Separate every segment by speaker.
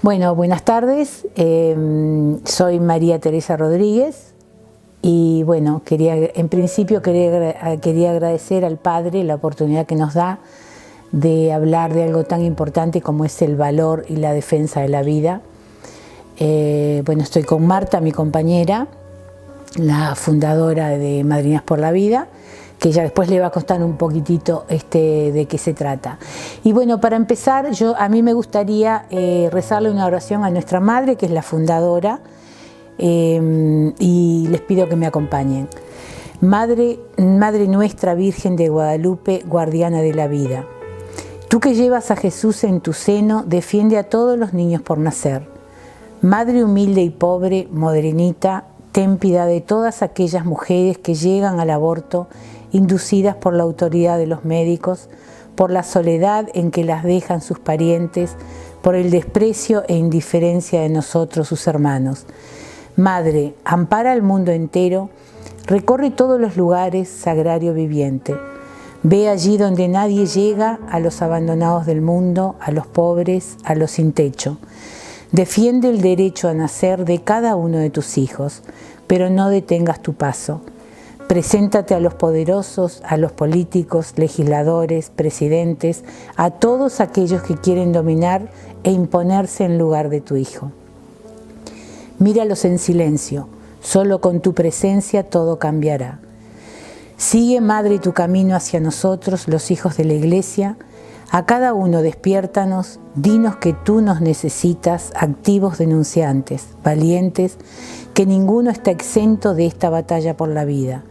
Speaker 1: Bueno, buenas tardes, soy María Teresa Rodríguez y bueno, en principio quería agradecer al Padre la oportunidad que nos da de hablar de algo tan importante como es el valor y la defensa de la vida. Bueno, estoy con Marta, mi compañera, la fundadora de Madrinas por la Vida, que ya después le va a contar un poquitito de qué se trata. Y bueno, para empezar, a mí me gustaría rezarle una oración a nuestra madre, que es la fundadora, y les pido que me acompañen. Madre nuestra, Virgen de Guadalupe, guardiana de la vida, tú que llevas a Jesús en tu seno, defiende a todos los niños por nacer. Madre humilde y pobre, modernita, ten piedad de todas aquellas mujeres que llegan al aborto inducidas por la autoridad de los médicos, por la soledad en que las dejan sus parientes, por el desprecio e indiferencia de nosotros, sus hermanos. Madre, ampara al mundo entero, recorre todos los lugares, sagrario viviente. Ve allí donde nadie llega, a los abandonados del mundo, a los pobres, a los sin techo. Defiende el derecho a nacer de cada uno de tus hijos, pero no detengas tu paso. Preséntate a los poderosos, a los políticos, legisladores, presidentes, a todos aquellos que quieren dominar e imponerse en lugar de tu Hijo. Míralos en silencio, solo con tu presencia todo cambiará. Sigue, Madre, tu camino hacia nosotros, los hijos de la Iglesia. A cada uno despiértanos, dinos que tú nos necesitas, activos denunciantes, valientes, que ninguno está exento de esta batalla por la vida,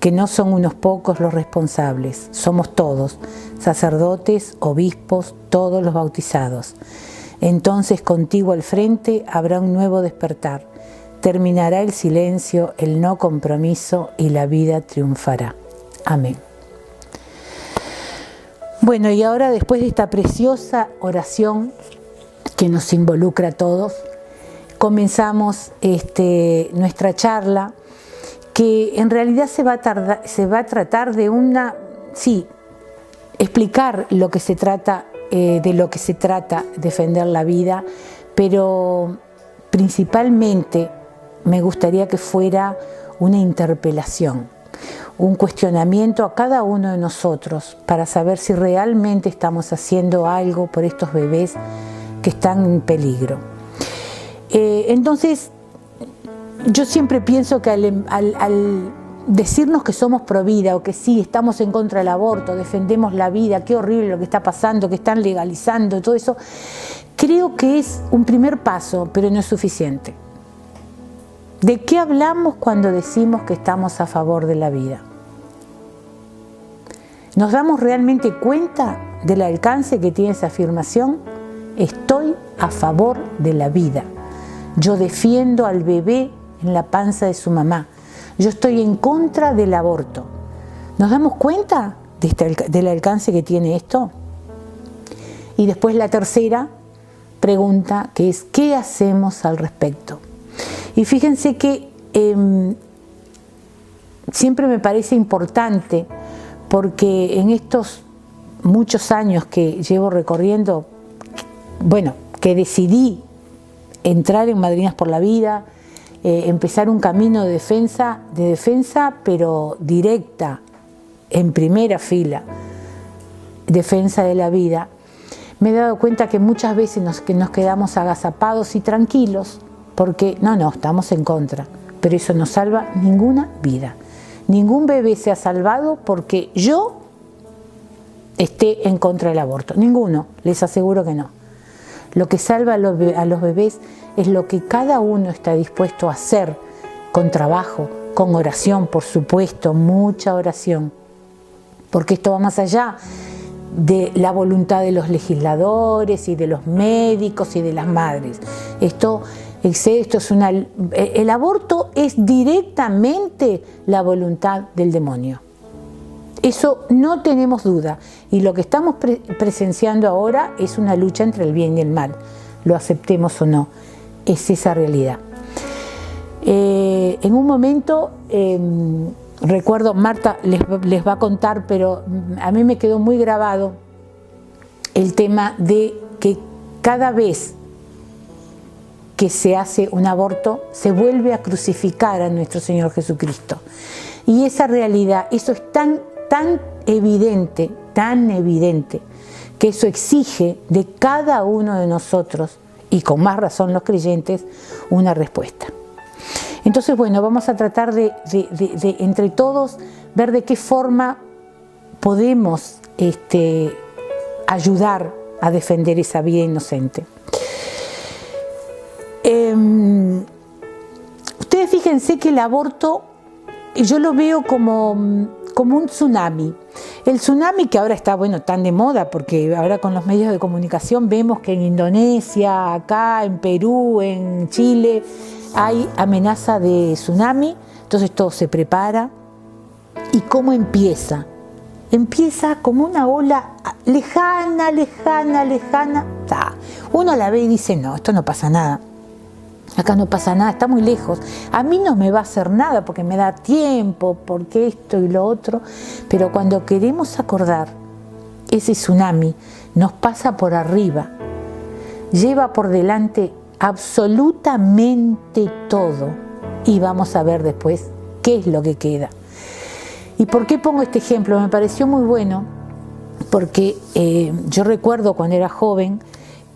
Speaker 1: que no son unos pocos los responsables, somos todos, sacerdotes, obispos, todos los bautizados. Entonces contigo al frente habrá un nuevo despertar, terminará el silencio, el no compromiso y la vida triunfará. Amén. Bueno, y ahora después de esta preciosa oración que nos involucra a todos, comenzamos nuestra charla, que en realidad se va a tratar de explicar lo que se trata, de lo que se trata defender la vida, pero principalmente me gustaría que fuera una interpelación, un cuestionamiento a cada uno de nosotros para saber si realmente estamos haciendo algo por estos bebés que están en peligro. Entonces, yo siempre pienso que al decirnos que somos pro vida o que sí, estamos en contra del aborto, defendemos la vida, qué horrible lo que está pasando, que están legalizando, todo eso, creo que es un primer paso, pero no es suficiente. ¿De qué hablamos cuando decimos que estamos a favor de la vida? ¿Nos damos realmente cuenta del alcance que tiene esa afirmación? Estoy a favor de la vida. Yo defiendo al bebé en la panza de su mamá. Yo estoy en contra del aborto. ¿Nos damos cuenta del alcance que tiene esto? Y después la tercera pregunta, que es ¿qué hacemos al respecto? Y fíjense que siempre me parece importante, porque en estos muchos años que llevo recorriendo, bueno, que decidí entrar en Madrinas por la Vida, empezar un camino de defensa, pero directa, en primera fila, defensa de la vida, me he dado cuenta que muchas veces nos quedamos agazapados y tranquilos, porque no, estamos en contra, pero eso no salva ninguna vida. Ningún bebé se ha salvado porque yo esté en contra del aborto. Ninguno, les aseguro que no. Lo que salva a los bebés es lo que cada uno está dispuesto a hacer con trabajo, con oración, por supuesto, mucha oración. Porque esto va más allá de la voluntad de los legisladores y de los médicos y de las madres. Esto Esto es el aborto es directamente la voluntad del demonio. Eso no tenemos duda. Y lo que estamos presenciando ahora es una lucha entre el bien y el mal. Lo aceptemos o no. Es esa realidad. En un momento, recuerdo, Marta les va a contar, pero a mí me quedó muy grabado el tema de que cada vez que se hace un aborto, se vuelve a crucificar a nuestro Señor Jesucristo. Y esa realidad, eso es tan evidente, que eso exige de cada uno de nosotros, y con más razón los creyentes, una respuesta. Entonces, bueno, vamos a tratar de entre todos ver de qué forma podemos ayudar a defender esa vida inocente. Ustedes fíjense que el aborto yo lo veo como un tsunami. El tsunami que ahora está, bueno, tan de moda, porque ahora con los medios de comunicación vemos que en Indonesia, acá, en Perú, en Chile, hay amenaza de tsunami, entonces todo se prepara. ¿Y cómo empieza? Empieza como una ola lejana. Uno la ve y dice, no, esto no pasa nada. Acá no pasa nada, está muy lejos. A mí no me va a hacer nada porque me da tiempo, porque esto y lo otro. Pero cuando queremos acordar, ese tsunami nos pasa por arriba, lleva por delante absolutamente todo. Y vamos a ver después qué es lo que queda. ¿Y por qué pongo este ejemplo? Me pareció muy bueno porque yo recuerdo cuando era joven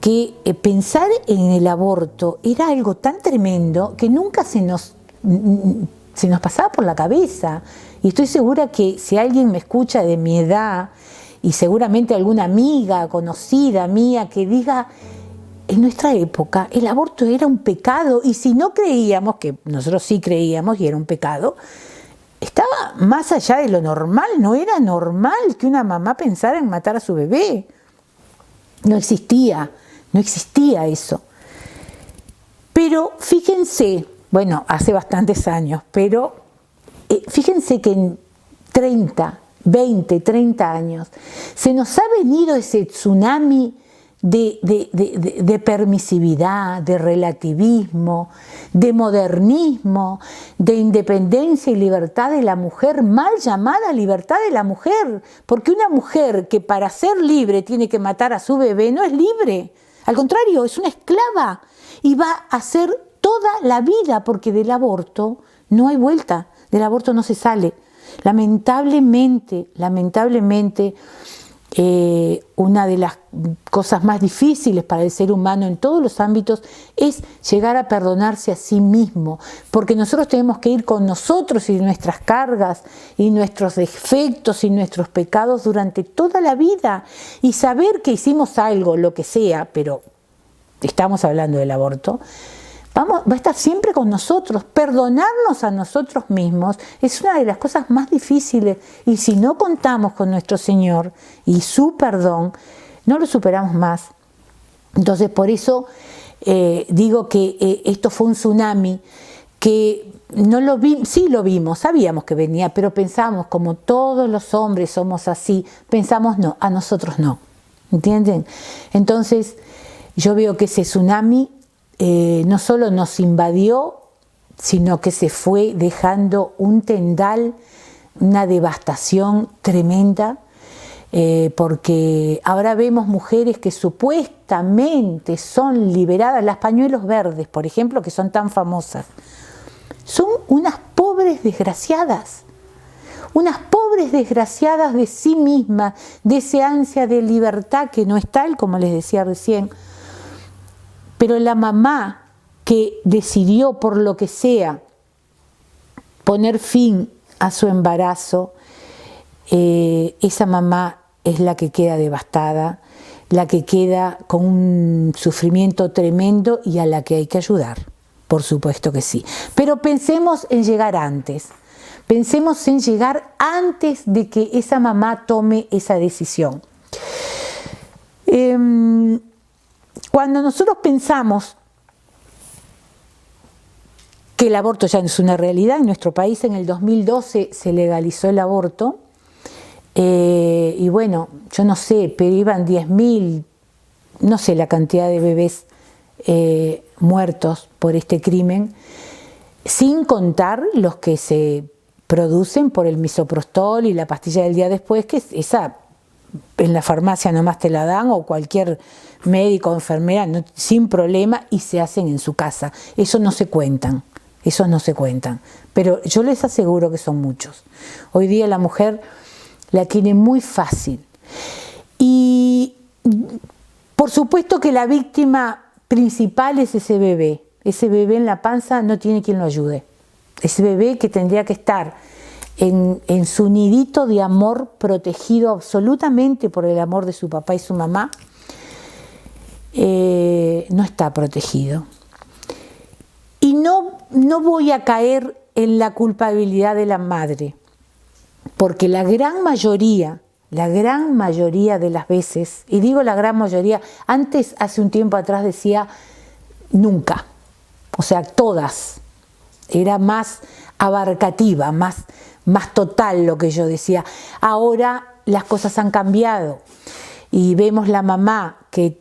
Speaker 1: que pensar en el aborto era algo tan tremendo que nunca se nos pasaba por la cabeza. Y estoy segura que si alguien me escucha de mi edad, y seguramente alguna amiga, conocida mía, que diga, en nuestra época el aborto era un pecado, y si no creíamos, que nosotros sí creíamos y era un pecado, estaba más allá de lo normal. No era normal que una mamá pensara en matar a su bebé. No existía eso. Pero fíjense, bueno, hace bastantes años, pero fíjense que en 30 años se nos ha venido ese tsunami de permisividad, de relativismo, de modernismo, de independencia y libertad de la mujer, mal llamada libertad de la mujer, porque una mujer que para ser libre tiene que matar a su bebé no es libre, al contrario, es una esclava y va a ser toda la vida, porque del aborto no hay vuelta, del aborto no se sale. Lamentablemente, una de las cosas más difíciles para el ser humano en todos los ámbitos es llegar a perdonarse a sí mismo, porque nosotros tenemos que ir con nosotros y nuestras cargas y nuestros defectos y nuestros pecados durante toda la vida, y saber que hicimos algo, lo que sea, pero estamos hablando del aborto, va a estar siempre con nosotros. Perdonarnos a nosotros mismos es una de las cosas más difíciles, y si no contamos con nuestro Señor y su perdón, no lo superamos más. Entonces, por eso digo que esto fue un tsunami que no lo vimos, sí lo vimos, sabíamos que venía, pero pensamos, como todos los hombres somos así, pensamos no, a nosotros no, ¿entienden? Entonces, yo veo que ese tsunami no solo nos invadió, sino que se fue dejando un tendal, una devastación tremenda, porque ahora vemos mujeres que supuestamente son liberadas. Las pañuelos verdes, por ejemplo, que son tan famosas, son unas pobres desgraciadas de sí mismas, de ese ansia de libertad que no es tal, como les decía recién. Pero la mamá que decidió, por lo que sea, poner fin a su embarazo, esa mamá es la que queda devastada, la que queda con un sufrimiento tremendo y a la que hay que ayudar, por supuesto que sí. Pero pensemos en llegar antes de que esa mamá tome esa decisión. Cuando nosotros pensamos que el aborto ya es una realidad. En nuestro país en el 2012 se legalizó el aborto, y bueno, yo no sé, pero iban 10.000, no sé la cantidad de bebés muertos por este crimen, sin contar los que se producen por el misoprostol y la pastilla del día después, que esa en la farmacia nomás te la dan, o cualquier médico o enfermera sin problema, y se hacen en su casa. Esos no se cuentan, pero yo les aseguro que son muchos. Hoy día la mujer la tiene muy fácil, y por supuesto que la víctima principal es ese bebé en la panza, no tiene quien lo ayude, ese bebé que tendría que estar en su nidito de amor, protegido absolutamente por el amor de su papá y su mamá, no está protegido. Y no voy a caer en la culpabilidad de la madre, porque la gran mayoría de las veces, y digo la gran mayoría, antes, hace un tiempo atrás decía nunca, o sea, todas, era más abarcativa, más total lo que yo decía. Ahora las cosas han cambiado y vemos la mamá que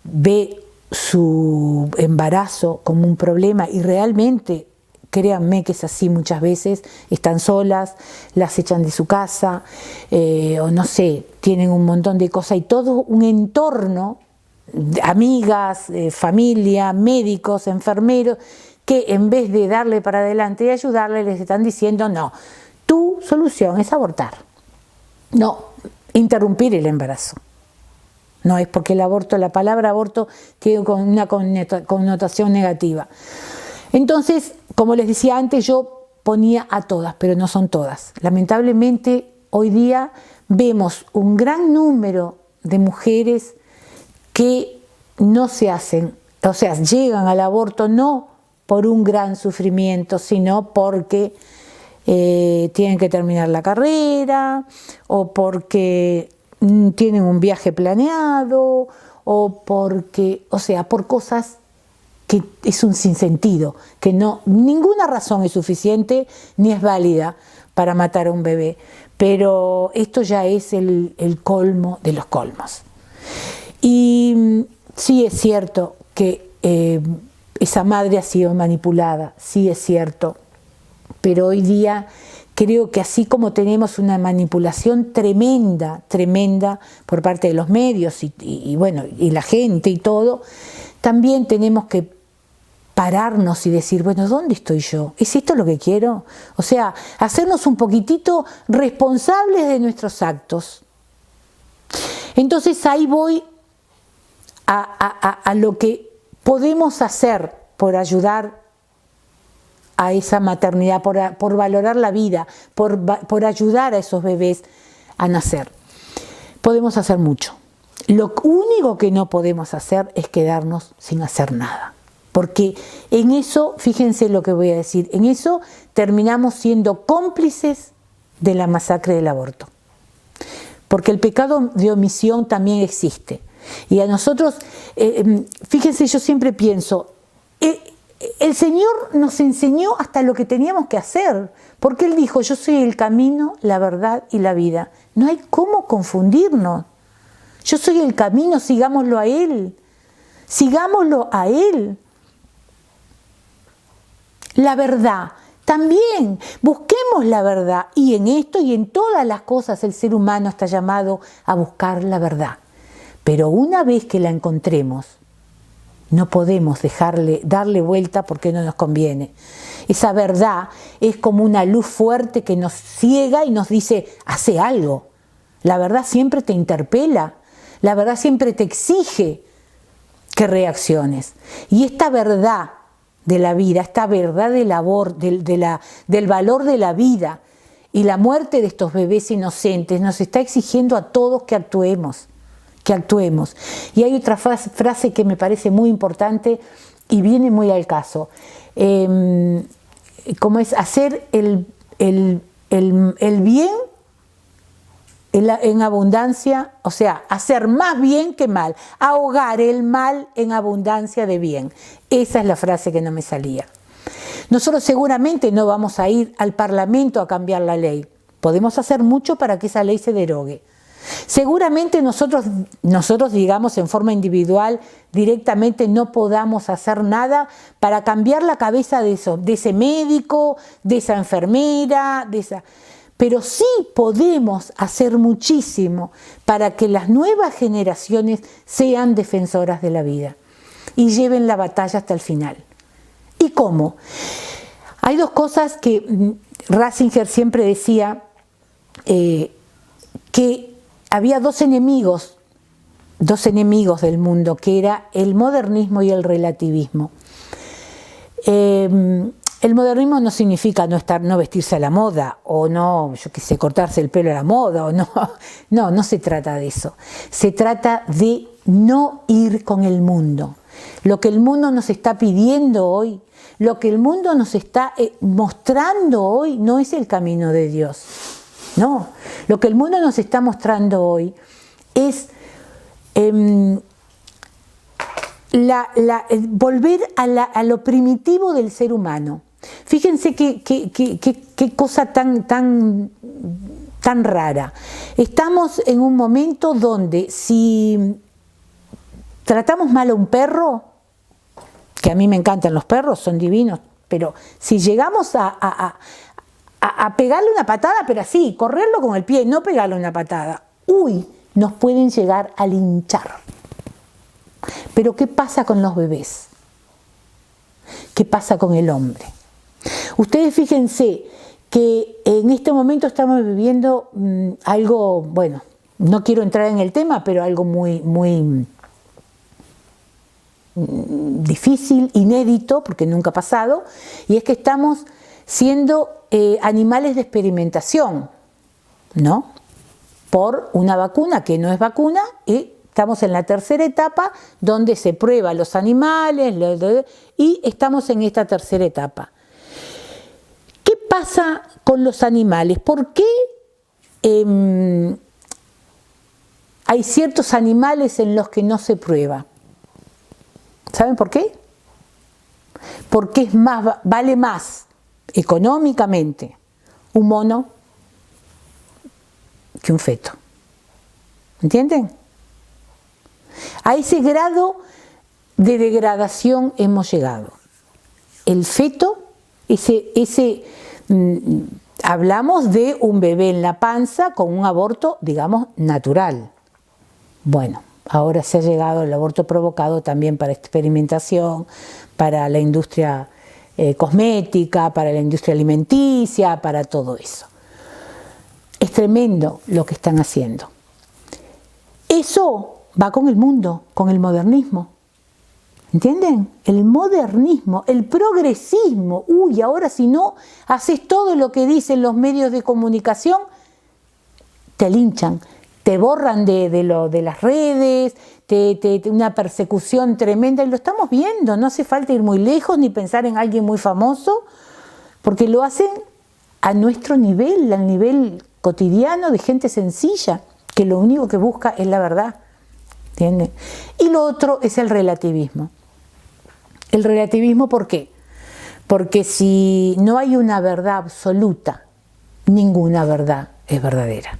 Speaker 1: ve su embarazo como un problema, y realmente, créanme que es así muchas veces, están solas, las echan de su casa, o no sé, tienen un montón de cosas y todo un entorno, amigas, familia, médicos, enfermeros, que en vez de darle para adelante y ayudarle, les están diciendo no, tu solución es abortar, no, interrumpir el embarazo. No es porque el aborto, la palabra aborto tiene una connotación negativa. Entonces, como les decía antes, yo ponía a todas, pero no son todas. Lamentablemente, hoy día vemos un gran número de mujeres que no se hacen, o sea, llegan al aborto no por un gran sufrimiento, sino porque tienen que terminar la carrera, o porque tienen un viaje planeado, o porque, o sea, por cosas que es un sinsentido, que ninguna razón es suficiente ni es válida para matar a un bebé. Pero esto ya es el colmo de los colmos. Y sí es cierto que esa madre ha sido manipulada, sí es cierto, pero hoy día creo que así como tenemos una manipulación tremenda por parte de los medios y bueno, y la gente y todo, también tenemos que pararnos y decir, bueno, ¿dónde estoy yo? ¿Es esto lo que quiero? O sea, hacernos un poquitito responsables de nuestros actos. Entonces ahí voy a lo que podemos hacer por ayudar a esa maternidad, por valorar la vida, por ayudar a esos bebés a nacer. Podemos hacer mucho. Lo único que no podemos hacer es quedarnos sin hacer nada. Porque en eso, fíjense lo que voy a decir, en eso terminamos siendo cómplices de la masacre del aborto. Porque el pecado de omisión también existe. Y a nosotros, fíjense, yo siempre pienso, el Señor nos enseñó hasta lo que teníamos que hacer, porque Él dijo, yo soy el camino, la verdad y la vida. No hay cómo confundirnos. Yo soy el camino, sigámoslo a Él. Sigámoslo a Él. La verdad, también busquemos la verdad. Y en esto y en todas las cosas el ser humano está llamado a buscar la verdad. Pero una vez que la encontremos, no podemos darle vuelta porque no nos conviene. Esa verdad es como una luz fuerte que nos ciega y nos dice, hace algo. La verdad siempre te interpela, la verdad siempre te exige que reacciones. Y esta verdad de la vida, esta verdad del valor de la vida y la muerte de estos bebés inocentes nos está exigiendo a todos que actuemos. Y hay otra frase que me parece muy importante y viene muy al caso, como es hacer el bien en abundancia, o sea, hacer más bien que mal, ahogar el mal en abundancia de bien. Esa es la frase que no me salía. Nosotros seguramente no vamos a ir al Parlamento a cambiar la ley. Podemos hacer mucho para que esa ley se derogue. Seguramente nosotros, digamos, en forma individual, directamente no podamos hacer nada para cambiar la cabeza de ese médico, de esa enfermera, pero sí podemos hacer muchísimo para que las nuevas generaciones sean defensoras de la vida y lleven la batalla hasta el final. ¿Y cómo? Hay dos cosas que Ratzinger siempre decía, que había dos enemigos del mundo, que era el modernismo y el relativismo. El modernismo no significa no vestirse a la moda, o no, yo qué sé, cortarse el pelo a la moda, o no se trata de eso. Se trata de no ir con el mundo. Lo que el mundo nos está pidiendo hoy, lo que el mundo nos está mostrando hoy, no es el camino de Dios. No, lo que el mundo nos está mostrando hoy es volver a lo primitivo del ser humano. Fíjense qué cosa tan rara. Estamos en un momento donde si tratamos mal a un perro, que a mí me encantan los perros, son divinos, pero si llegamos a pegarle una patada, pero así, correrlo con el pie, no pegarle una patada, nos pueden llegar a linchar. Pero ¿qué pasa con los bebés? ¿Qué pasa con el hombre? Ustedes fíjense que en este momento estamos viviendo algo, bueno, no quiero entrar en el tema, pero algo muy difícil, inédito, porque nunca ha pasado, y es que estamos siendo animales de experimentación, ¿no? Por una vacuna que no es vacuna, y estamos en la tercera etapa donde se prueba los animales y estamos en esta tercera etapa. ¿Qué pasa con los animales? ¿Por qué hay ciertos animales en los que no se prueba? ¿Saben por qué? Porque vale más económicamente un mono que un feto. ¿Entienden? A ese grado de degradación hemos llegado. El feto, hablamos de un bebé en la panza con un aborto, digamos, natural. Bueno, ahora se ha llegado al aborto provocado también para experimentación, para la industria cosmética, para la industria alimenticia, para todo eso. Es tremendo lo que están haciendo. Eso va con el mundo, con el modernismo. ¿Entienden? El modernismo, el progresismo. Ahora si no haces todo lo que dicen los medios de comunicación, te linchan, te borran de las redes, una persecución tremenda, y lo estamos viendo. No hace falta ir muy lejos ni pensar en alguien muy famoso, porque lo hacen a nuestro nivel, al nivel cotidiano de gente sencilla, que lo único que busca es la verdad. ¿Entienden? Y lo otro es el relativismo. El relativismo, ¿por qué? Porque si no hay una verdad absoluta, ninguna verdad es verdadera.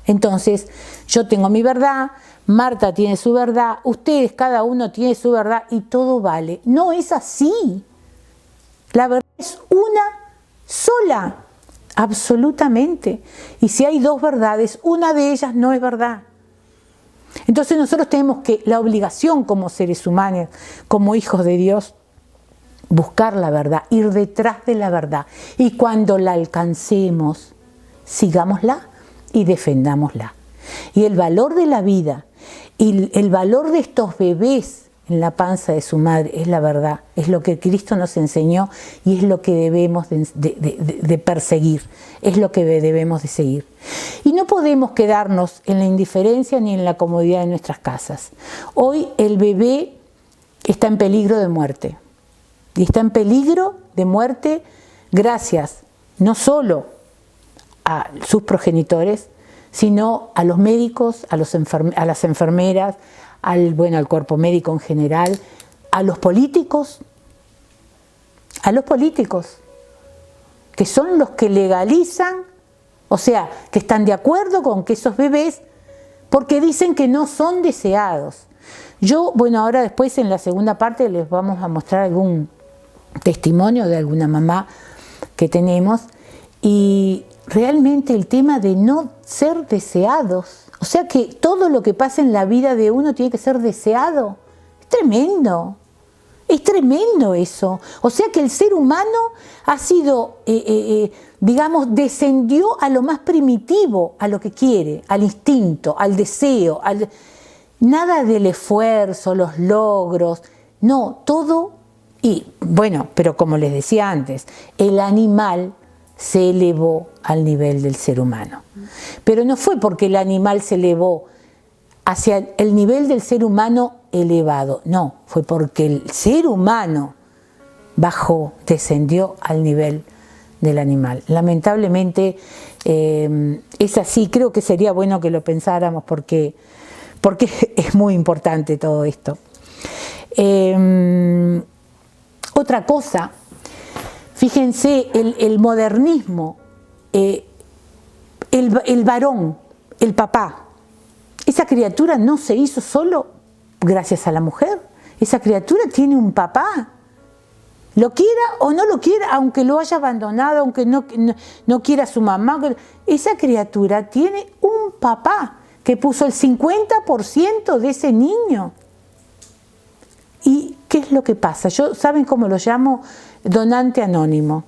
Speaker 1: Entonces, yo tengo mi verdad, Marta tiene su verdad, ustedes cada uno tiene su verdad y todo vale. No es así. La verdad es una sola, absolutamente. Y si hay dos verdades, una de ellas no es verdad. Entonces nosotros tenemos la obligación como seres humanos, como hijos de Dios, buscar la verdad, ir detrás de la verdad. Y cuando la alcancemos, sigámosla y defendámosla. Y el valor de la vida y el valor de estos bebés en la panza de su madre es la verdad, es lo que Cristo nos enseñó y es lo que debemos de perseguir, es lo que debemos de seguir. Y no podemos quedarnos en la indiferencia ni en la comodidad de nuestras casas. Hoy el bebé está en peligro de muerte, y está en peligro de muerte gracias no solo a sus progenitores, sino a los médicos, a las enfermeras, al cuerpo médico en general, a los políticos, a los políticos, que son los que legalizan, o sea, que están de acuerdo con que esos bebés, porque dicen que no son deseados. Yo, bueno, ahora después en la segunda parte les vamos a mostrar algún testimonio de alguna mamá que tenemos, y realmente el tema de no ser deseados, o sea que todo lo que pasa en la vida de uno tiene que ser deseado, es tremendo eso. O sea que el ser humano ha sido, digamos, descendió a lo más primitivo, a lo que quiere, al instinto, al deseo, nada del esfuerzo, los logros, no, todo. Y bueno, pero como les decía antes, el animal se elevó al nivel del ser humano. Pero no fue porque el animal se elevó hacia el nivel del ser humano elevado, no, fue porque el ser humano bajó, descendió al nivel del animal. Lamentablemente es así, creo que sería bueno que lo pensáramos porque es muy importante todo esto. Otra cosa, fíjense, el modernismo, el varón, el papá, esa criatura no se hizo solo gracias a la mujer, esa criatura tiene un papá, lo quiera o no lo quiera, aunque lo haya abandonado, aunque no quiera a su mamá, esa criatura tiene un papá que puso el 50% de ese niño. ¿Y qué es lo que pasa? Yo, ¿saben cómo lo llamo? Donante anónimo.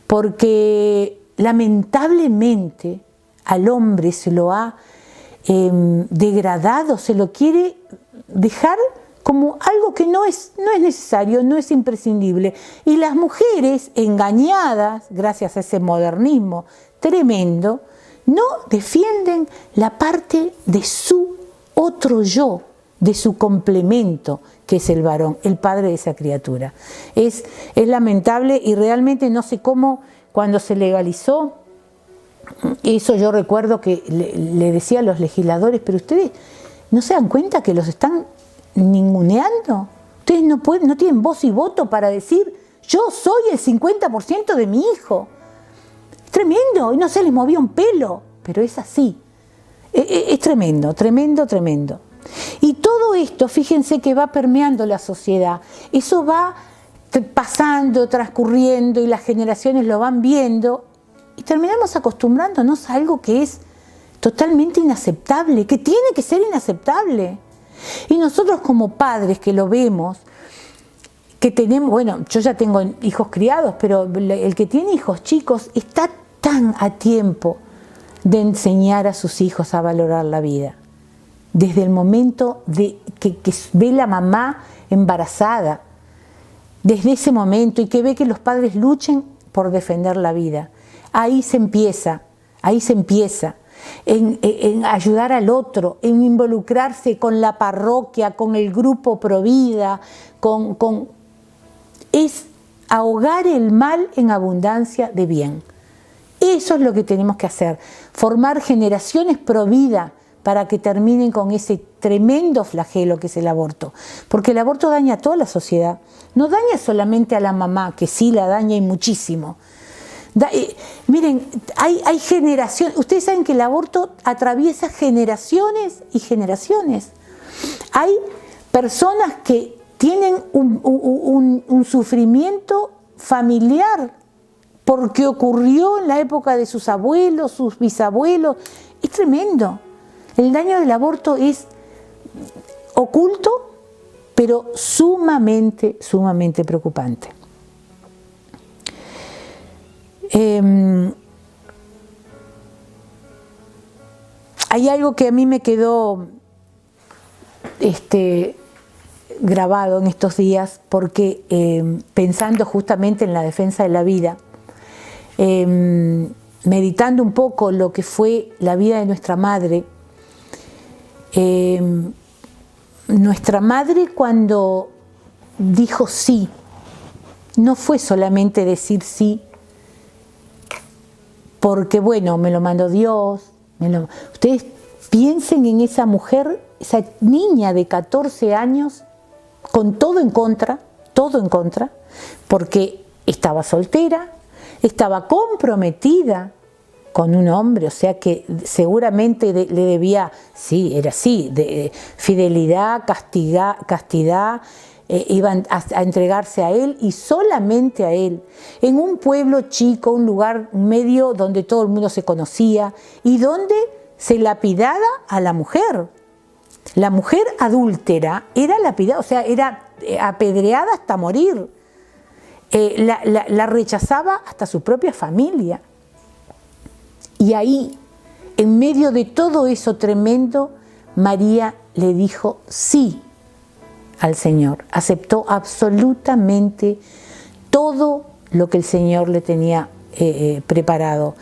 Speaker 1: Porque lamentablemente al hombre se lo ha degradado, se lo quiere dejar como algo que no es necesario, no es imprescindible. Y las mujeres engañadas, gracias a ese modernismo tremendo, no defienden la parte de su otro yo, de su complemento, que es el varón, el padre de esa criatura. Es lamentable y realmente no sé cómo, cuando se legalizó, eso yo recuerdo que le decía a los legisladores, pero ustedes no se dan cuenta que los están ninguneando. Ustedes no tienen voz y voto para decir, yo soy el 50% de mi hijo. Es tremendo, y no se les movía un pelo, pero es así. Es tremendo, tremendo, tremendo. Y todo esto, fíjense que va permeando la sociedad. Eso va pasando, transcurriendo, y las generaciones lo van viendo, y terminamos acostumbrándonos a algo que es totalmente inaceptable, que tiene que ser inaceptable. Y nosotros como padres que lo vemos, que tenemos, bueno, yo ya tengo hijos criados, pero el que tiene hijos chicos está tan a tiempo de enseñar a sus hijos a valorar la vida. Desde el momento de que ve la mamá embarazada, desde ese momento, y que ve que los padres luchen por defender la vida. Ahí se empieza en ayudar al otro, en involucrarse con la parroquia, con el grupo Provida, es ahogar el mal en abundancia de bien. Eso es lo que tenemos que hacer, formar generaciones Provida para que terminen con ese tremendo flagelo que es el aborto. Porque el aborto daña a toda la sociedad, no daña solamente a la mamá, que sí la daña y muchísimo. Miren, hay generaciones, ustedes saben que el aborto atraviesa generaciones y generaciones. Hay personas que tienen un sufrimiento familiar porque ocurrió en la época de sus abuelos, sus bisabuelos. Es tremendo. El daño del aborto es oculto, pero sumamente, sumamente preocupante. Hay algo que a mí me quedó grabado en estos días, porque pensando justamente en la defensa de la vida, meditando un poco lo que fue la vida de nuestra madre, cuando dijo sí, no fue solamente decir sí, porque bueno, me lo mandó Dios. Ustedes piensen en esa mujer, esa niña de 14 años, con todo en contra, porque estaba soltera, estaba comprometida con un hombre, o sea que seguramente le debía, sí, era así, de fidelidad, castidad, iban a entregarse a él y solamente a él, en un pueblo chico, un lugar medio donde todo el mundo se conocía y donde se lapidaba a la mujer. La mujer adúltera era lapidada, o sea, era apedreada hasta morir. La rechazaba hasta su propia familia. Y ahí, en medio de todo eso tremendo, María le dijo sí al Señor. Aceptó absolutamente todo lo que el Señor le tenía preparado.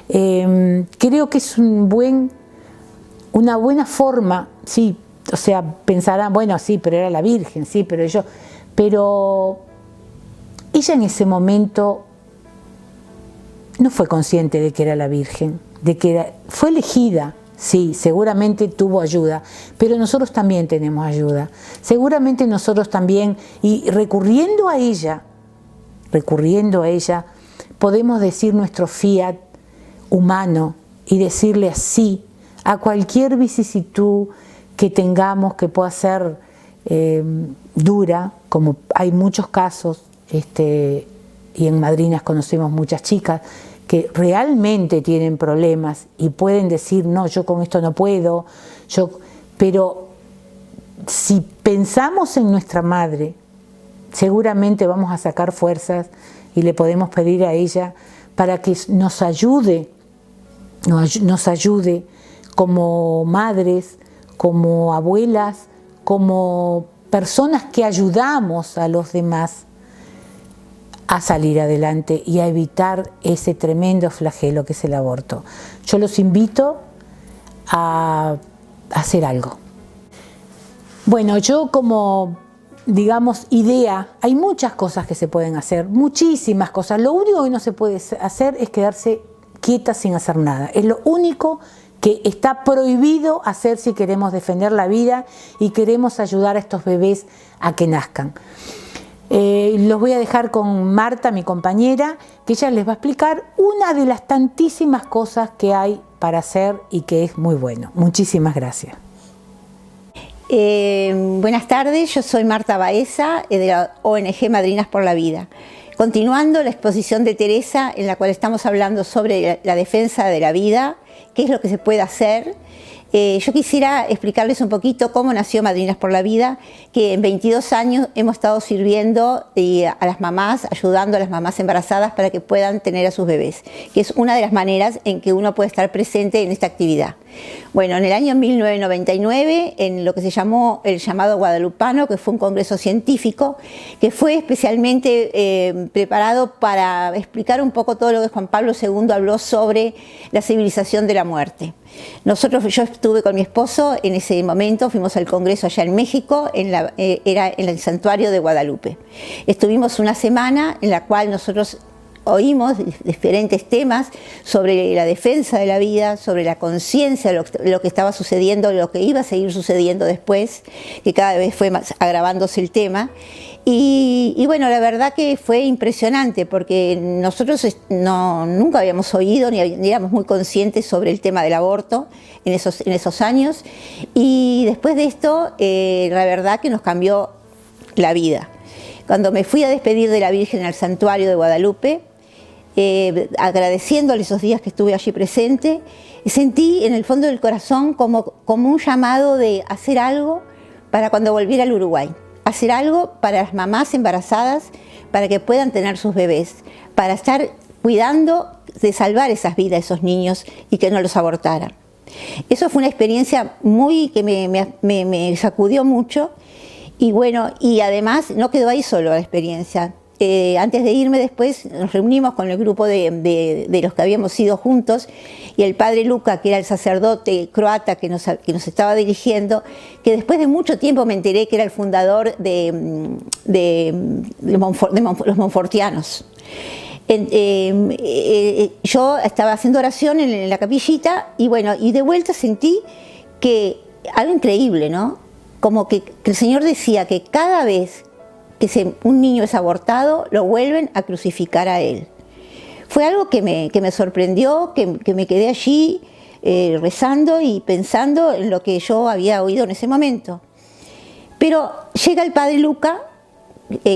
Speaker 1: Creo que es una buena forma, sí, o sea, pensarán, bueno, sí, pero era la Virgen, sí, pero ella en ese momento no fue consciente de que era la Virgen, fue elegida, sí, seguramente tuvo ayuda, pero nosotros también tenemos ayuda. Seguramente nosotros también, y recurriendo a ella, podemos decir nuestro fiat humano y decirle así a cualquier vicisitud que tengamos que pueda ser dura, como hay muchos casos, y en Madrinas conocemos muchas chicas que realmente tienen problemas y pueden decir, no, yo con esto no puedo, pero si pensamos en nuestra madre, seguramente vamos a sacar fuerzas y le podemos pedir a ella para que nos ayude como madres, como abuelas, como personas que ayudamos a los demás a salir adelante y a evitar ese tremendo flagelo que es el aborto. Yo los invito a hacer algo. Bueno, yo como, digamos, idea, hay muchas cosas que se pueden hacer, muchísimas cosas. Lo único que no se puede hacer es quedarse quieta sin hacer nada. Es lo único que está prohibido hacer si queremos defender la vida y queremos ayudar a estos bebés a que nazcan. Los voy a dejar con Marta, mi compañera, que ella les va a explicar una de las tantísimas cosas que hay para hacer y que es muy bueno. Muchísimas gracias.
Speaker 2: Buenas tardes, yo soy Marta Baeza, de la ONG Madrinas por la Vida. Continuando la exposición de Teresa, en la cual estamos hablando sobre la defensa de la vida, qué es lo que se puede hacer. Yo quisiera explicarles un poquito cómo nació Madrinas por la Vida, que en 22 años hemos estado sirviendo a las mamás, ayudando a las mamás embarazadas para que puedan tener a sus bebés, que es una de las maneras en que uno puede estar presente en esta actividad. Bueno, en el año 1999, en lo que se llamó el llamado guadalupano, que fue un congreso científico, que fue especialmente preparado para explicar un poco todo lo que Juan Pablo II habló sobre la civilización de la muerte. Yo estuve con mi esposo en ese momento, fuimos al congreso allá en México, era en el santuario de Guadalupe. Estuvimos una semana en la cual nosotros oímos diferentes temas sobre la defensa de la vida, sobre la conciencia de lo que estaba sucediendo, lo que iba a seguir sucediendo después, que cada vez fue más agravándose el tema. Y bueno, la verdad que fue impresionante porque nosotros nunca habíamos oído ni éramos muy conscientes sobre el tema del aborto en esos años, y después de esto la verdad que nos cambió la vida. Cuando me fui a despedir de la Virgen al santuario de Guadalupe, agradeciéndole esos días que estuve allí presente, sentí en el fondo del corazón como un llamado de hacer algo para cuando volviera al Uruguay. Hacer algo para las mamás embarazadas, para que puedan tener sus bebés, para estar cuidando de salvar esas vidas, esos niños, y que no los abortaran. Eso fue una experiencia que me sacudió mucho, y bueno, y además no quedó ahí solo la experiencia. Antes de irme después nos reunimos con el grupo de los que habíamos ido juntos, y el padre Luca, que era el sacerdote croata que nos estaba dirigiendo, que después de mucho tiempo me enteré que era el fundador de los Montfortianos. Yo estaba haciendo oración en la capillita y bueno, y de vuelta sentí que algo increíble, ¿no? Como que el Señor decía que cada vez un niño es abortado, lo vuelven a crucificar a él. Fue algo que me sorprendió, que me quedé allí rezando y pensando en lo que yo había oído en ese momento. Pero llega el padre Luca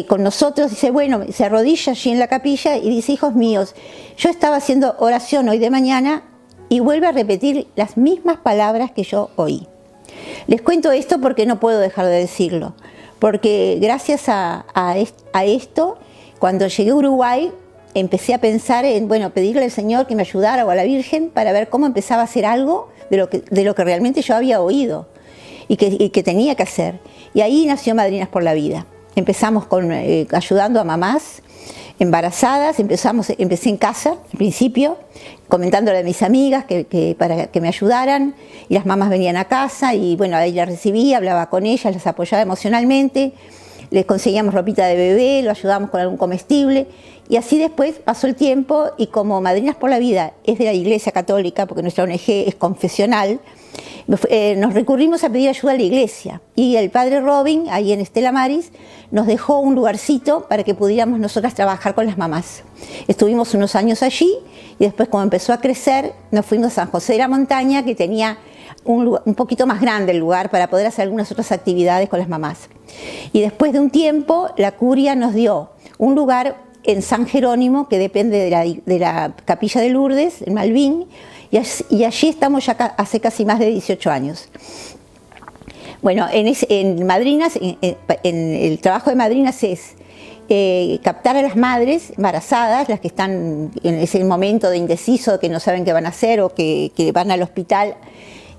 Speaker 2: con nosotros, dice, bueno, se arrodilla allí en la capilla y dice, hijos míos, yo estaba haciendo oración hoy de mañana y vuelve a repetir las mismas palabras que yo oí. Les cuento esto porque no puedo dejar de decirlo, porque gracias a esto, cuando llegué a Uruguay, empecé a pensar en, bueno, pedirle al Señor que me ayudara o a la Virgen para ver cómo empezaba a hacer algo de lo que realmente yo había oído y que tenía que hacer. Y ahí nació Madrinas por la Vida. Empezamos ayudando a mamás embarazadas, empecé en casa al principio, comentándole a mis amigas para que me ayudaran, y las mamás venían a casa y bueno, ahí las recibía, hablaba con ellas, las apoyaba emocionalmente, les conseguíamos ropita de bebé, lo ayudábamos con algún comestible, y así después pasó el tiempo y como Madrinas por la Vida es de la Iglesia Católica, porque nuestra ONG es confesional, nos recurrimos a pedir ayuda a la iglesia y el padre Robin, ahí en Estela Maris, nos dejó un lugarcito para que pudiéramos nosotras trabajar con las mamás. Estuvimos unos años allí y después, como empezó a crecer, nos fuimos a San José de la Montaña, que tenía un poquito más grande el lugar para poder hacer algunas otras actividades con las mamás. Y después de un tiempo, la curia nos dio un lugar en San Jerónimo, que depende de la Capilla de Lourdes, en Malvín, y allí estamos ya hace casi más de 18 años. Bueno, en Madrinas, en el trabajo de Madrinas es captar a las madres embarazadas, las que están en ese momento de indeciso, que no saben qué van a hacer o que van al hospital,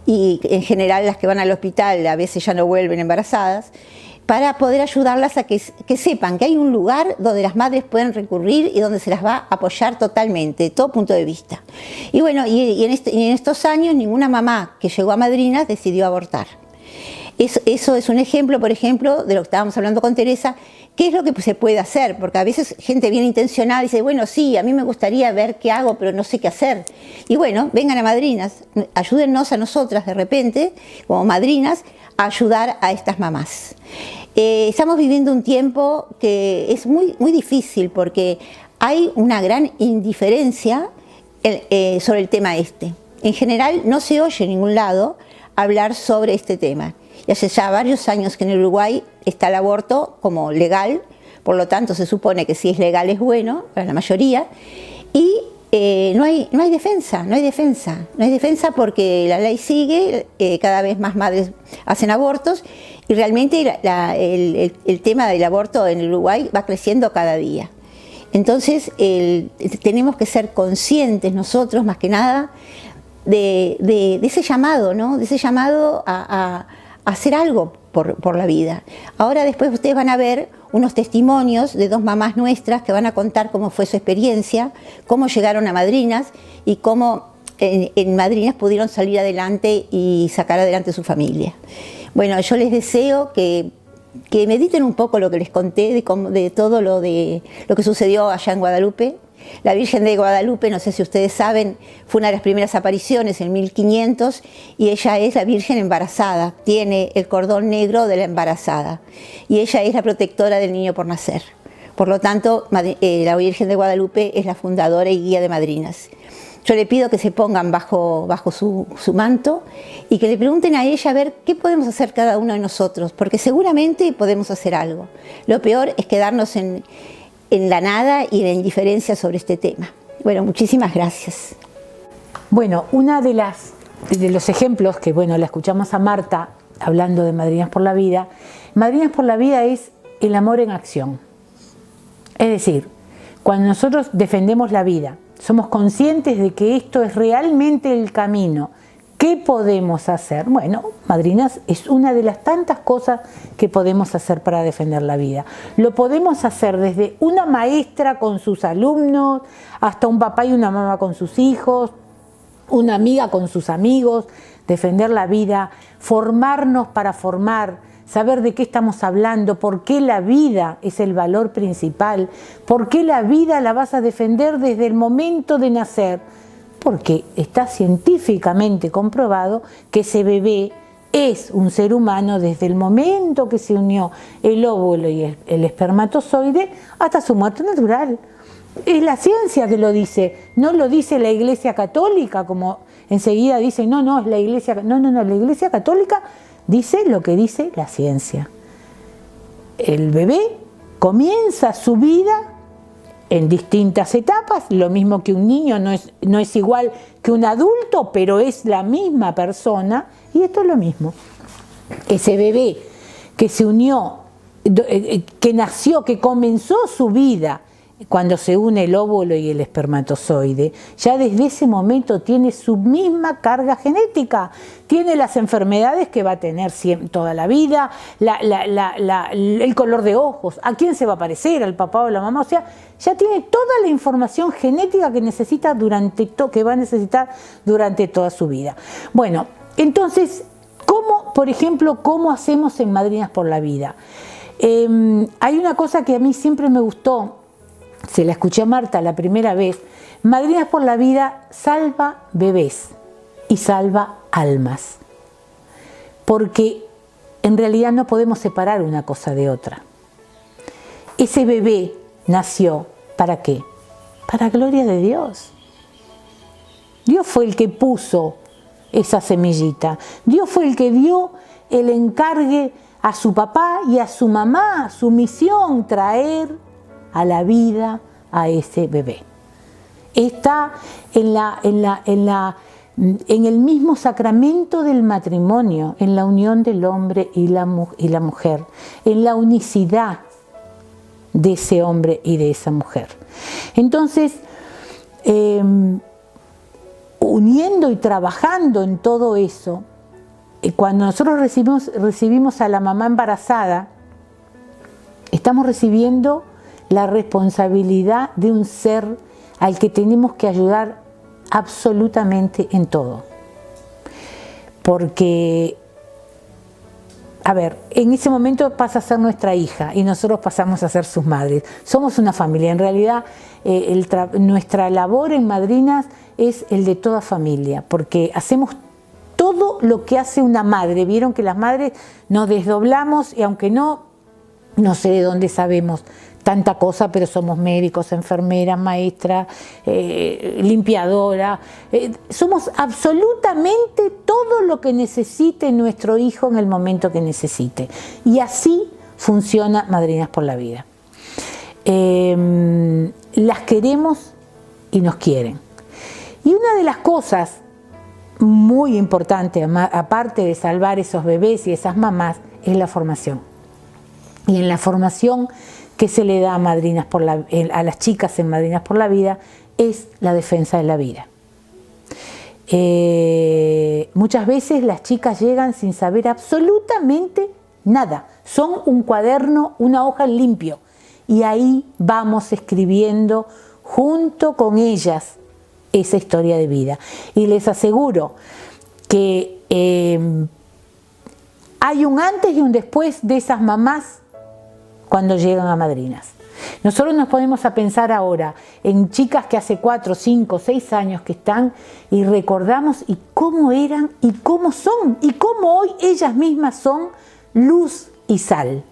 Speaker 2: y en general las que van al hospital a veces ya no vuelven embarazadas, para poder ayudarlas a que sepan que hay un lugar donde las madres pueden recurrir y donde se las va a apoyar totalmente, de todo punto de vista. Y bueno, y en estos años ninguna mamá que llegó a Madrinas decidió abortar. Eso es un ejemplo, por ejemplo, de lo que estábamos hablando con Teresa, qué es lo que se puede hacer, porque a veces gente bien intencionada dice, bueno, sí, a mí me gustaría ver qué hago, pero no sé qué hacer. Y bueno, vengan a Madrinas, ayúdennos a nosotras de repente, como madrinas, a ayudar a estas mamás. Estamos viviendo un tiempo que es muy, muy difícil porque hay una gran indiferencia sobre el tema este. En general no se oye en ningún lado hablar sobre este tema. Y hace ya varios años que en Uruguay está el aborto como legal, por lo tanto se supone que si es legal es bueno para la mayoría, y no hay defensa porque la ley sigue, cada vez más madres hacen abortos y realmente el tema del aborto en Uruguay va creciendo cada día. Entonces tenemos que ser conscientes nosotros, más que nada, de ese llamado, ¿no? De ese llamado a hacer algo por la vida. Ahora después ustedes van a ver unos testimonios de dos mamás nuestras que van a contar cómo fue su experiencia, cómo llegaron a Madrinas y cómo en Madrinas pudieron salir adelante y sacar adelante su familia. Bueno, yo les deseo que mediten un poco lo que les conté de todo lo que sucedió allá en Guadalupe. La Virgen de Guadalupe, no sé si ustedes saben, fue una de las primeras apariciones en 1500 y ella es la Virgen embarazada, tiene el cordón negro de la embarazada y ella es la protectora del niño por nacer. Por lo tanto, la Virgen de Guadalupe es la fundadora y guía de Madrinas. Yo le pido que se pongan bajo su manto y que le pregunten a ella a ver qué podemos hacer cada uno de nosotros, porque seguramente podemos hacer algo. Lo peor es quedarnos en la nada y la indiferencia sobre este tema. Bueno, muchísimas gracias.
Speaker 1: Bueno, una de los ejemplos que, bueno, la escuchamos a Marta hablando de Madrinas por la Vida. Madrinas por la Vida es el amor en acción. Es decir, cuando nosotros defendemos la vida, somos conscientes de que esto es realmente el camino. ¿Qué podemos hacer? Bueno, Madrinas es una de las tantas cosas que podemos hacer para defender la vida. Lo podemos hacer desde una maestra con sus alumnos, hasta un papá y una mamá con sus hijos, una amiga con sus amigos, defender la vida, formarnos para formar, saber de qué estamos hablando, por qué la vida es el valor principal, por qué la vida la vas a defender desde el momento de nacer. Porque está científicamente comprobado que ese bebé es un ser humano desde el momento que se unió el óvulo y el espermatozoide hasta su muerte natural. Es la ciencia que lo dice, no lo dice la Iglesia Católica, como enseguida dicen, no, es la Iglesia, no, la Iglesia Católica dice lo que dice la ciencia. El bebé comienza su vida en distintas etapas, lo mismo que un niño, no es igual que un adulto, pero es la misma persona, y esto es lo mismo. Ese bebé que se unió, que nació, que comenzó su vida cuando se une el óvulo y el espermatozoide, ya desde ese momento tiene su misma carga genética, tiene las enfermedades que va a tener toda la vida, el color de ojos, a quién se va a parecer, al papá o a la mamá, o sea, ya tiene toda la información genética que necesita que va a necesitar durante toda su vida. Bueno, entonces, por ejemplo, ¿cómo hacemos en Madrinas por la Vida? Hay una cosa que a mí siempre me gustó, se la escuché a Marta la primera vez. Madrinas por la Vida salva bebés y salva almas, porque en realidad no podemos separar una cosa de otra. Ese bebé nació, ¿para qué? Para gloria de Dios. Dios fue el que puso esa semillita. Dios fue el que dio el encargue a su papá y a su mamá, su misión, traer a la vida a ese bebé. Está en el mismo sacramento del matrimonio, en la unión del hombre y la mujer, en la unicidad de ese hombre y de esa mujer. Entonces, uniendo y trabajando en todo eso, cuando nosotros recibimos a la mamá embarazada, estamos recibiendo la responsabilidad de un ser al que tenemos que ayudar absolutamente en todo. Porque, en ese momento pasa a ser nuestra hija y nosotros pasamos a ser sus madres. Somos una familia. En realidad, nuestra labor en Madrinas es el de toda familia, porque hacemos todo lo que hace una madre. Vieron que las madres nos desdoblamos y aunque no sé de dónde sabemos tanta cosa, pero somos médicos, enfermeras, maestras, limpiadoras. Somos absolutamente todo lo que necesite nuestro hijo en el momento que necesite. Y así funciona Madrinas por la Vida. Las queremos y nos quieren. Y una de las cosas muy importantes, aparte de salvar esos bebés y esas mamás, es la formación. Y en la formación que se le da a las chicas en Madrinas por la Vida es la defensa de la vida. Muchas veces las chicas llegan sin saber absolutamente nada. Son un cuaderno, una hoja en limpio. Y ahí vamos escribiendo junto con ellas esa historia de vida. Y les aseguro que hay un antes y un después de esas mamás cuando llegan a Madrinas. Nosotros nos ponemos a pensar ahora en chicas que hace 4, 5, 6 años que están y recordamos y cómo eran y cómo son y cómo hoy ellas mismas son luz y sal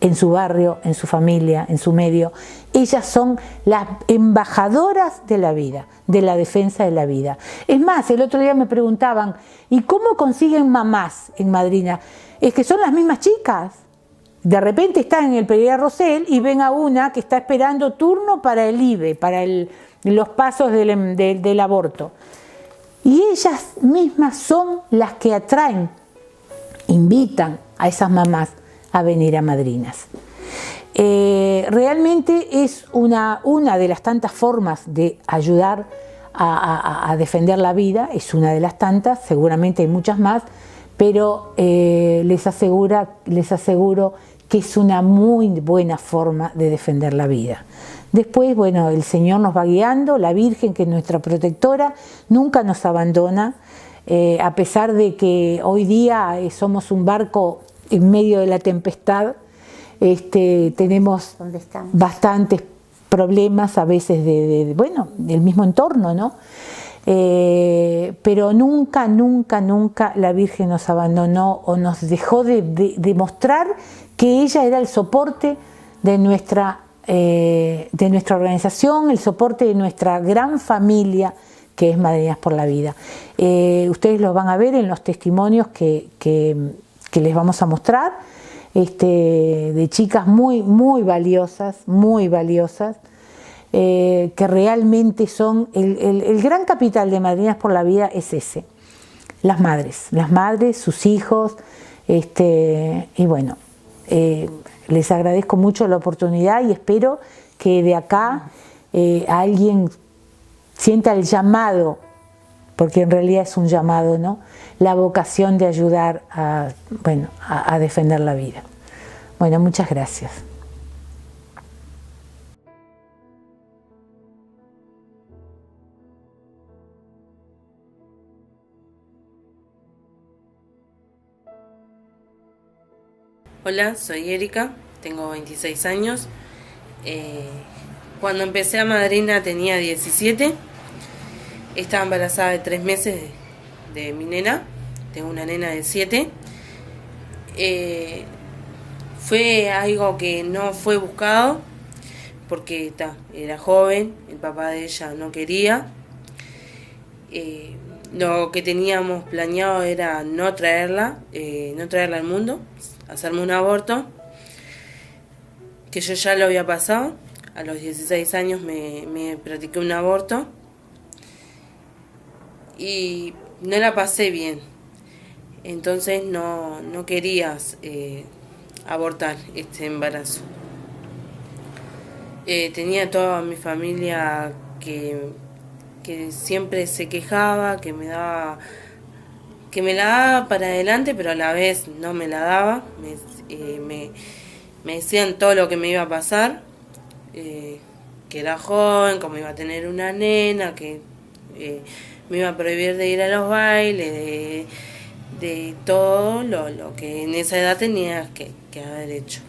Speaker 1: en su barrio, en su familia, en su medio. Ellas son las embajadoras de la vida, de la defensa de la vida. Es más, el otro día me preguntaban, ¿y cómo consiguen mamás en Madrinas? Es que son las mismas chicas. De repente están en el Pereira Rosell y ven a una que está esperando turno para el IVE, para los pasos del aborto. Y ellas mismas son las que atraen, invitan a esas mamás a venir a Madrinas. Realmente es una de las tantas formas de ayudar a defender la vida, es una de las tantas, seguramente hay muchas más, pero les aseguro que es una muy buena forma de defender la vida. Después, bueno, el Señor nos va guiando, la Virgen, que es nuestra protectora, nunca nos abandona, a pesar de que hoy día somos un barco en medio de la tempestad, tenemos bastantes problemas a veces del mismo entorno, ¿no? Pero nunca, nunca, nunca la Virgen nos abandonó o nos dejó de mostrar que ella era el soporte de nuestra organización, el soporte de nuestra gran familia que es Madrinas por la Vida. Ustedes los van a ver en los testimonios que les vamos a mostrar, de chicas muy, muy valiosas, que realmente son el gran capital de Madrinas por la Vida es ese, las madres, sus hijos, y bueno, les agradezco mucho la oportunidad y espero que de acá alguien sienta el llamado, porque en realidad es un llamado, ¿no? La vocación de ayudar a defender la vida. Bueno, muchas gracias.
Speaker 3: Hola, soy Erika, tengo 26 años. Cuando empecé a madrina tenía 17. Estaba embarazada de 3 meses de mi nena. Tengo una nena de 7. Fue algo que no fue buscado porque era joven, el papá de ella no quería. Lo que teníamos planeado era no traerla al mundo, hacerme un aborto, que yo ya lo había pasado. A los 16 años me practiqué un aborto y no la pasé bien. Entonces no querías abortar este embarazo. Tenía toda mi familia que siempre se quejaba, que me la daba para adelante, pero a la vez no me la daba. Me decían todo lo que me iba a pasar, que era joven, como iba a tener una nena, que me iba a prohibir de ir a los bailes, de todo lo que en esa edad tenía que haber hecho.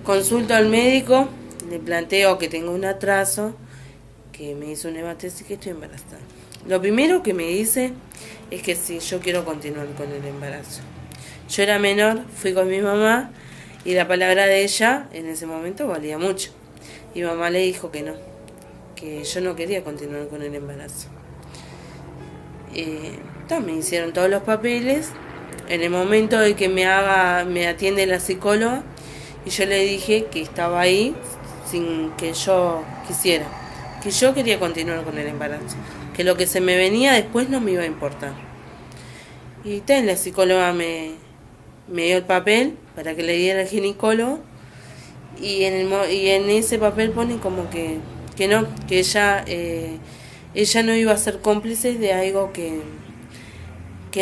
Speaker 3: Consulto al médico, le planteo que tengo un atraso, que me hizo un hemotesis y que estoy embarazada. Lo primero que me dice es que si yo quiero continuar con el embarazo. Yo era menor, fui con mi mamá y la palabra de ella en ese momento valía mucho. Y mamá le dijo que no, que yo no quería continuar con el embarazo. Me hicieron todos los papeles. En el momento de que me atiende la psicóloga, y yo le dije que estaba ahí sin que yo quisiera, que yo quería continuar con el embarazo, que lo que se me venía después no me iba a importar. Y la psicóloga me dio el papel para que le diera al ginecólogo, y en ese papel pone como que no, que ella no iba a ser cómplice de algo que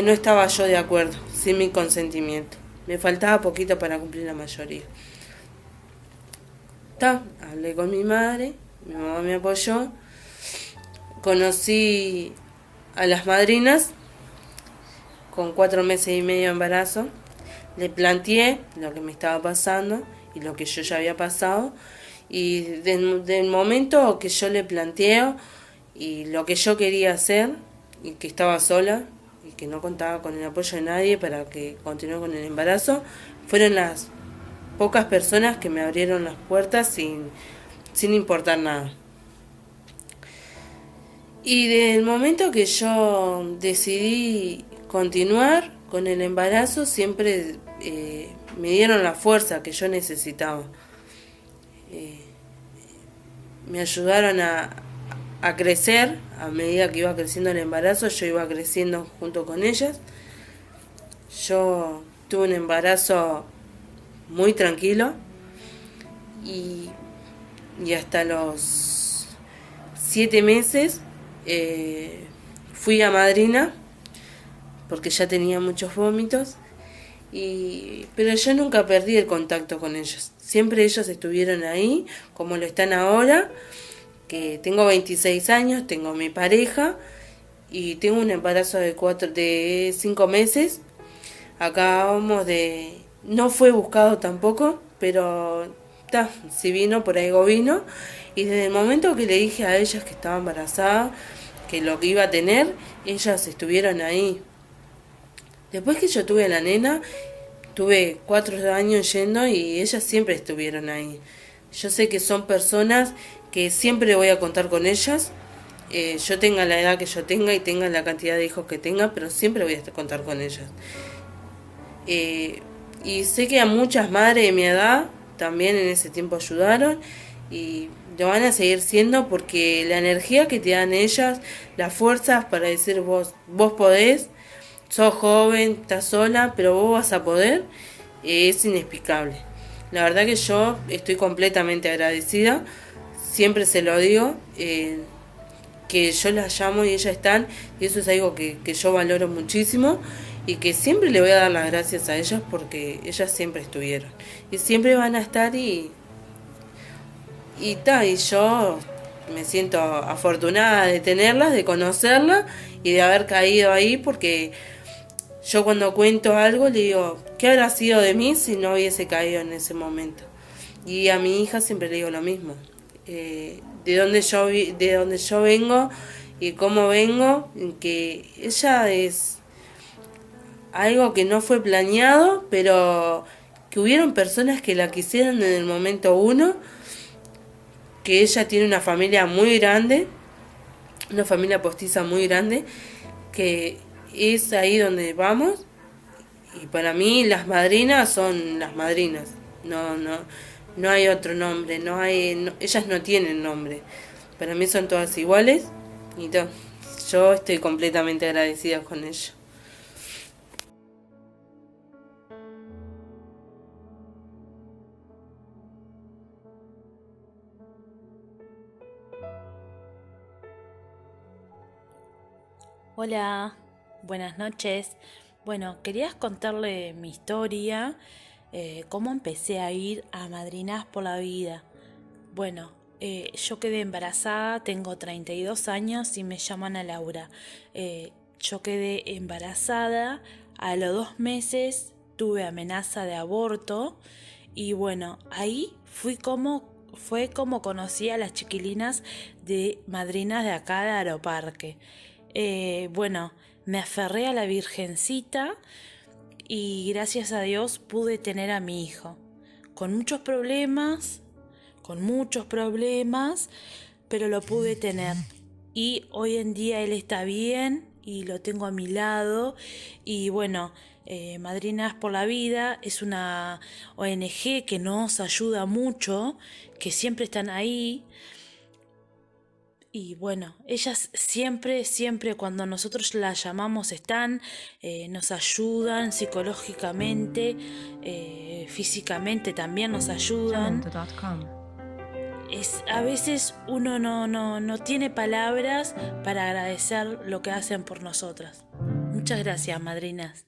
Speaker 3: no estaba yo de acuerdo, sin mi consentimiento. Me faltaba poquito para cumplir la mayoría. Hablé con mi madre, mi mamá me apoyó, conocí a las madrinas con 4 meses y medio de embarazo, le planteé lo que me estaba pasando y lo que yo ya había pasado, y del momento que yo le planteo y lo que yo quería hacer, y que estaba sola y que no contaba con el apoyo de nadie para que continúe con el embarazo, fueron las pocas personas que me abrieron las puertas sin importar nada. Y del momento que yo decidí continuar con el embarazo, siempre me dieron la fuerza que yo necesitaba. Me ayudaron a crecer. A medida que iba creciendo el embarazo, yo iba creciendo junto con ellas. Yo tuve un embarazo muy tranquilo y hasta los 7 meses fui a madrina porque ya tenía muchos vómitos, pero yo nunca perdí el contacto con ellos. Siempre ellos estuvieron ahí, como lo están ahora, que tengo 26 años, tengo mi pareja y tengo un embarazo de 5 meses. Acabamos no fue buscado tampoco, pero si vino, por algo vino. Y desde el momento que le dije a ellas que estaba embarazada, que lo que iba a tener, ellas estuvieron ahí. Después que yo tuve a la nena, tuve 4 años yendo y ellas siempre estuvieron ahí. Yo sé que son personas que siempre voy a contar con ellas. Yo tenga la edad que yo tenga y tenga la cantidad de hijos que tenga, pero siempre voy a contar con ellas. Y sé que a muchas madres de mi edad también en ese tiempo ayudaron y lo van a seguir siendo porque la energía que te dan ellas, las fuerzas para decir vos podés, sos joven, estás sola, pero vos vas a poder, es inexplicable. La verdad que yo estoy completamente agradecida, siempre se lo digo, que yo las llamo y ellas están, y eso es algo que yo valoro muchísimo y que siempre le voy a dar las gracias a ellas porque ellas siempre estuvieron y siempre van a estar y yo me siento afortunada de tenerlas, de conocerlas y de haber caído ahí, porque yo cuando cuento algo le digo, ¿qué habrá sido de mí si no hubiese caído en ese momento? Y a mi hija siempre le digo lo mismo, de dónde yo vengo y cómo vengo, que ella es algo que no fue planeado, pero que hubieron personas que la quisieron en el momento uno, que ella tiene una familia muy grande, una familia postiza muy grande, que es ahí donde vamos, y para mí las madrinas son las madrinas, no hay otro nombre, ellas no tienen nombre, para mí son todas iguales, y yo estoy completamente agradecida con ellas.
Speaker 4: Hola, buenas noches. Bueno, quería contarle mi historia, cómo empecé a ir a Madrinas por la Vida. Bueno, yo quedé embarazada, tengo 32 años y me llaman a Laura. Yo quedé embarazada, a los 2 meses tuve amenaza de aborto y bueno, ahí fue como conocí a las chiquilinas de madrinas de acá de Aeroparque. Bueno, me aferré a la Virgencita y gracias a Dios pude tener a mi hijo. Con muchos problemas, pero lo pude tener. Y hoy en día él está bien y lo tengo a mi lado. Y bueno, Madrinas por la Vida es una ONG que nos ayuda mucho, que siempre están ahí. Y bueno, ellas siempre cuando nosotros las llamamos están, nos ayudan psicológicamente, físicamente también nos ayudan. A veces uno no tiene palabras para agradecer lo que hacen por nosotras. Muchas gracias, madrinas.